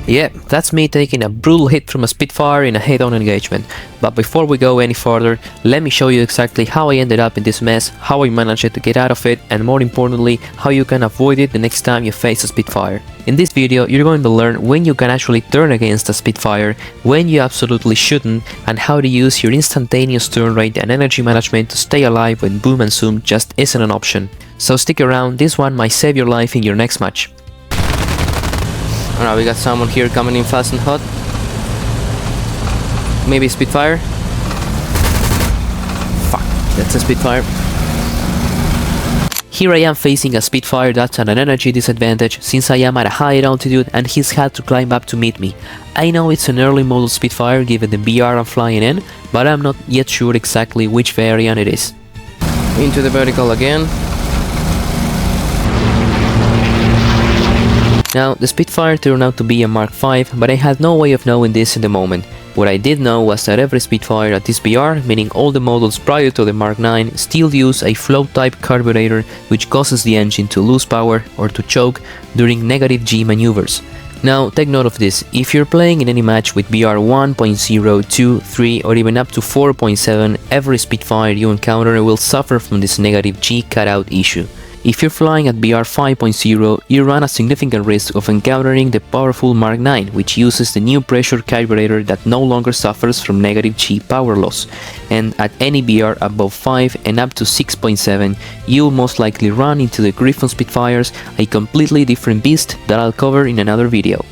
Yeah, that's me taking a brutal hit from a Spitfire in a head-on engagement. But before we go any further, let me show you exactly how I ended up in this mess, how I managed to get out of it, and more importantly, how you can avoid it the next time you face a Spitfire. In this video, you're going to learn when you can actually turn against a Spitfire, when you absolutely shouldn't, and how to use your instantaneous turn rate and energy management to stay alive when boom and zoom just isn't an option. So stick around, this one might save your life in your next match. Alright, we got someone here coming in fast and hot. Maybe Spitfire? Fuck, that's a Spitfire. Here I am facing a Spitfire that's at an energy disadvantage since I am at a high altitude and he's had to climb up to meet me. I know it's an early model Spitfire given the BR I'm flying in, but I'm not yet sure exactly which variant it is. Into the vertical again. Now, the Spitfire turned out to be a Mark V, but I had no way of knowing this in the moment. What I did know was that every Spitfire at this BR, meaning all the models prior to the Mark IX, still use a float-type carburetor which causes the engine to lose power or to choke during negative G maneuvers. Now, take note of this, if you're playing in any match with BR 1.0, 2, 3 or even up to 4.7, every Spitfire you encounter will suffer from this negative G cutout issue. If you're flying at BR 5.0, you run a significant risk of encountering the powerful Mark IX, which uses the new pressure carburetor that no longer suffers from negative G power loss. And at any BR above 5 and up to 6.7, you'll most likely run into the Griffon Spitfires, a completely different beast that I'll cover in another video.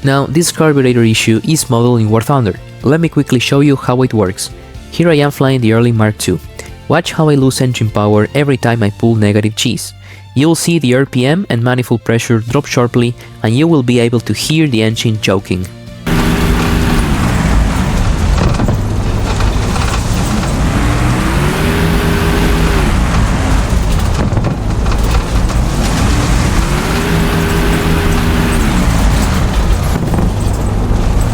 Now, this carburetor issue is modeled in Warthunder. Let me quickly show you how it works. Here I am flying the early Mark II. Watch how I lose engine power every time I pull negative Gs. You'll see the RPM and manifold pressure drop sharply and you will be able to hear the engine choking.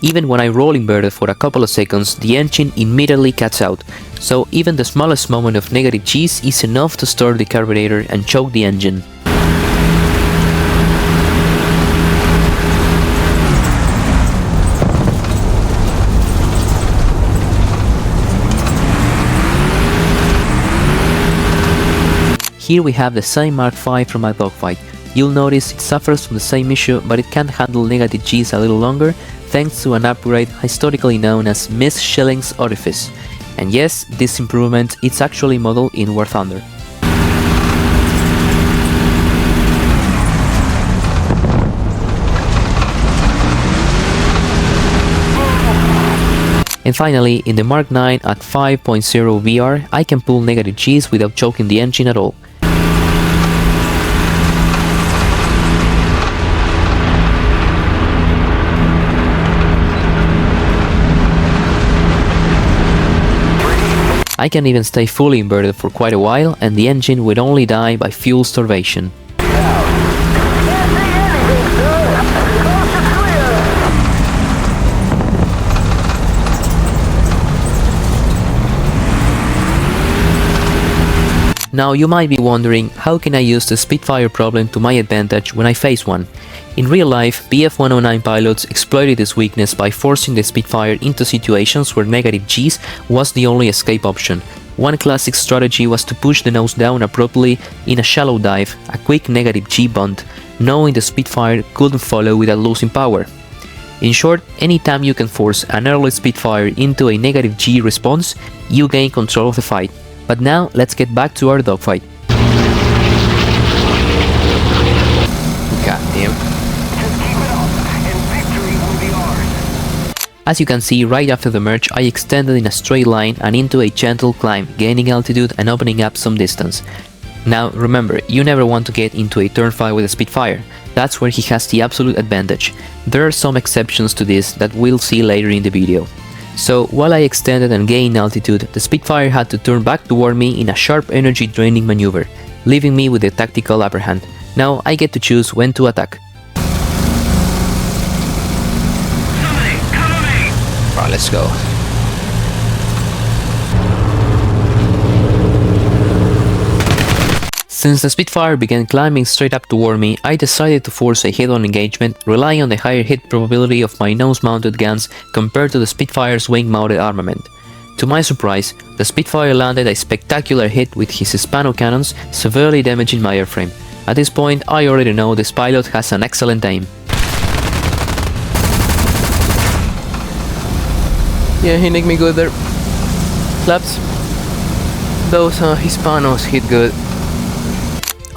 Even when I roll inverted for a couple of seconds, the engine immediately cuts out. So even the smallest moment of negative Gs is enough to start the carburetor and choke the engine. Here we have the same Mark V from a Dogfight. You'll notice it suffers from the same issue, but it can handle negative Gs a little longer thanks to an upgrade historically known as Miss Schilling's orifice. And yes, this improvement is actually modeled in Warthunder. And finally, in the Mark IX at 5.0 VR, I can pull negative Gs without choking the engine at all. I can even stay fully inverted for quite a while and the engine would only die by fuel starvation. Now you might be wondering, how can I use the Spitfire problem to my advantage when I face one? In real life, BF-109 pilots exploited this weakness by forcing the Spitfire into situations where negative Gs was the only escape option. One classic strategy was to push the nose down abruptly in a shallow dive, a quick negative G bunt, knowing the Spitfire couldn't follow without losing power. In short, anytime you can force an early Spitfire into a negative G response, you gain control of the fight. But now, let's get back to our dogfight. God damn. As you can see, right after the merge, I extended in a straight line and into a gentle climb, gaining altitude and opening up some distance. Now remember, you never want to get into a turn fight with a Spitfire. That's where he has the absolute advantage. There are some exceptions to this that we'll see later in the video. So while I extended and gained altitude, the Spitfire had to turn back toward me in a sharp energy draining maneuver, leaving me with the tactical upper hand. Now I get to choose when to attack. Alright, let's go. Since the Spitfire began climbing straight up toward me, I decided to force a head-on engagement, relying on the higher hit probability of my nose-mounted guns compared to the Spitfire's wing-mounted armament. To my surprise, the Spitfire landed a spectacular hit with his Hispano cannons, severely damaging my airframe. At this point, I already know this pilot has an excellent aim. Yeah, he nicked me good there. Claps. Those Hispanos hit good.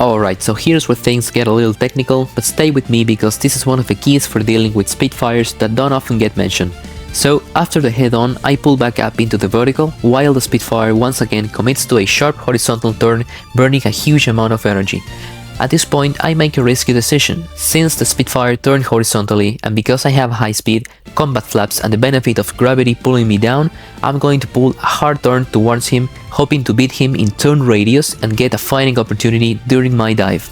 Alright, so here's where things get a little technical, but stay with me because this is one of the keys for dealing with Spitfires that don't often get mentioned. So, after the head-on, I pull back up into the vertical, while the Spitfire once again commits to a sharp horizontal turn, burning a huge amount of energy. At this point, I make a risky decision. Since the Spitfire turned horizontally, and because I have high speed, combat flaps and the benefit of gravity pulling me down, I'm going to pull a hard turn towards him, hoping to beat him in turn radius and get a fighting opportunity during my dive.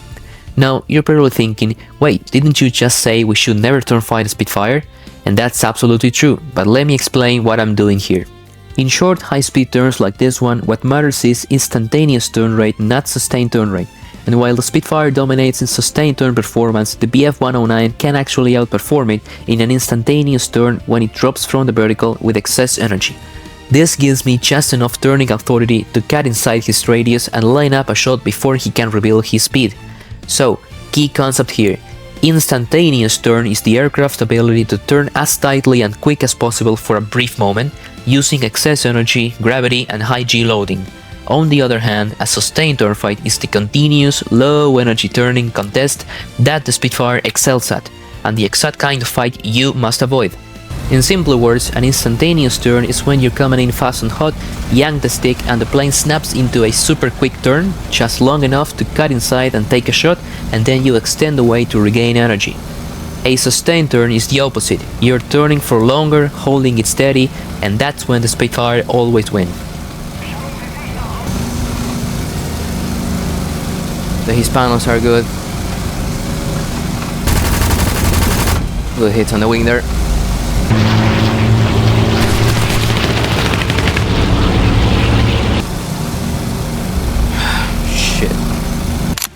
Now, you're probably thinking, wait, didn't you just say we should never turn fight a Spitfire? And that's absolutely true, but let me explain what I'm doing here. In short, high-speed turns like this one, what matters is instantaneous turn rate, not sustained turn rate. And while the Spitfire dominates in sustained turn performance, the BF-109 can actually outperform it in an instantaneous turn when it drops from the vertical with excess energy. This gives me just enough turning authority to cut inside his radius and line up a shot before he can reveal his speed. So, key concept here. Instantaneous turn is the aircraft's ability to turn as tightly and quick as possible for a brief moment, using excess energy, gravity, and high G loading. On the other hand, a sustained turn fight is the continuous, low-energy turning contest that the Spitfire excels at, and the exact kind of fight you must avoid. In simpler words, an instantaneous turn is when you're coming in fast and hot, yank the stick and the plane snaps into a super quick turn, just long enough to cut inside and take a shot, and then you extend away to regain energy. A sustained turn is the opposite. You're turning for longer, holding it steady, and that's when the Spitfire always wins. The Hispanos are good. Good hits on the wing there. Shit.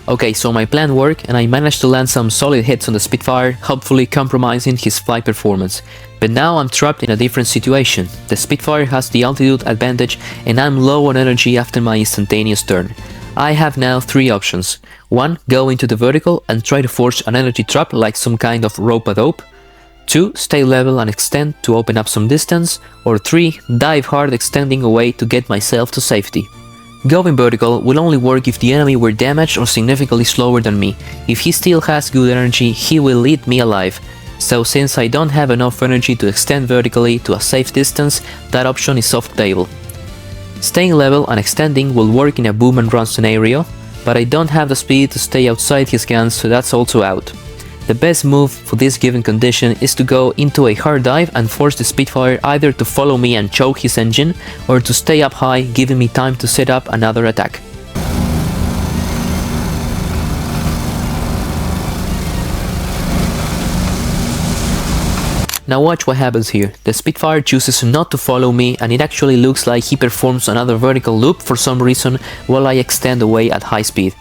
Okay, so my plan worked and I managed to land some solid hits on the Spitfire, hopefully compromising his flight performance. But now I'm trapped in a different situation. The Spitfire has the altitude advantage and I'm low on energy after my instantaneous turn. I have now three options. 1. Go into the vertical and try to force an energy trap like some kind of rope-a-dope. 2. Stay level and extend to open up some distance. Or 3. Dive hard extending away to get myself to safety. Going vertical will only work if the enemy were damaged or significantly slower than me. If he still has good energy, he will eat me alive. So since I don't have enough energy to extend vertically to a safe distance, that option is off the table. Staying level and extending will work in a boom and run scenario, but I don't have the speed to stay outside his guns, so that's also out. The best move for this given condition is to go into a hard dive and force the Spitfire either to follow me and choke his engine, or to stay up high, giving me time to set up another attack. Now watch what happens here. The Spitfire chooses not to follow me and it actually looks like he performs another vertical loop for some reason while I extend away at high speed.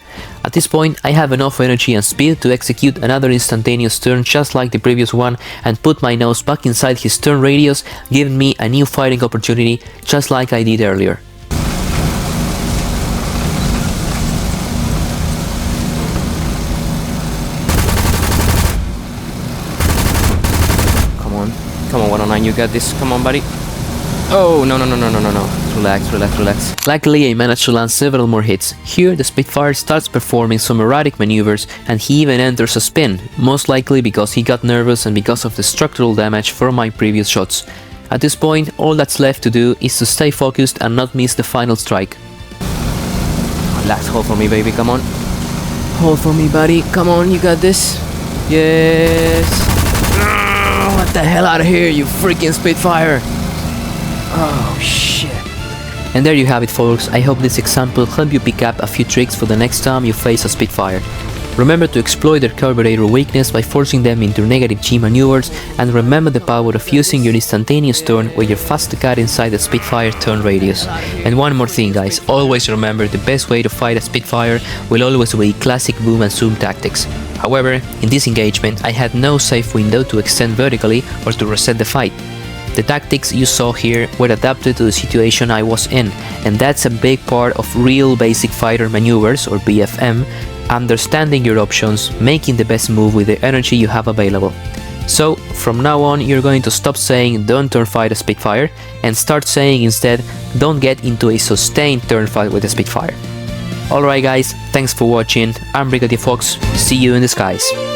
At this point I have enough energy and speed to execute another instantaneous turn just like the previous one and put my nose back inside his turn radius, giving me a new fighting opportunity just like I did earlier. Come on, 109, you got this. Come on, buddy. Oh, no. Relax. Luckily, I managed to land several more hits. Here, the Spitfire starts performing some erratic maneuvers and he even enters a spin, most likely because he got nervous and because of the structural damage from my previous shots. At this point, all that's left to do is to stay focused and not miss the final strike. Relax, hold for me, baby, come on. Hold for me, buddy. Come on, you got this. Yes. What the hell out of here, you freaking Spitfire! Oh shit. And there you have it, folks. I hope this example helped you pick up a few tricks for the next time you face a Spitfire. Remember to exploit their carburetor weakness by forcing them into negative G maneuvers, and remember the power of using your instantaneous turn where you're fast to cut inside the Spitfire turn radius. And one more thing guys, always remember the best way to fight a Spitfire will always be classic boom and zoom tactics. However, in this engagement I had no safe window to extend vertically or to reset the fight. The tactics you saw here were adapted to the situation I was in, and that's a big part of real basic fighter maneuvers or BFM, understanding your options, making the best move with the energy you have available. So from now on you're going to stop saying don't turn fight a Spitfire and start saying instead don't get into a sustained turn fight with a Spitfire. Alright guys, thanks for watching, I'm Brigadier Fox, see you in the skies.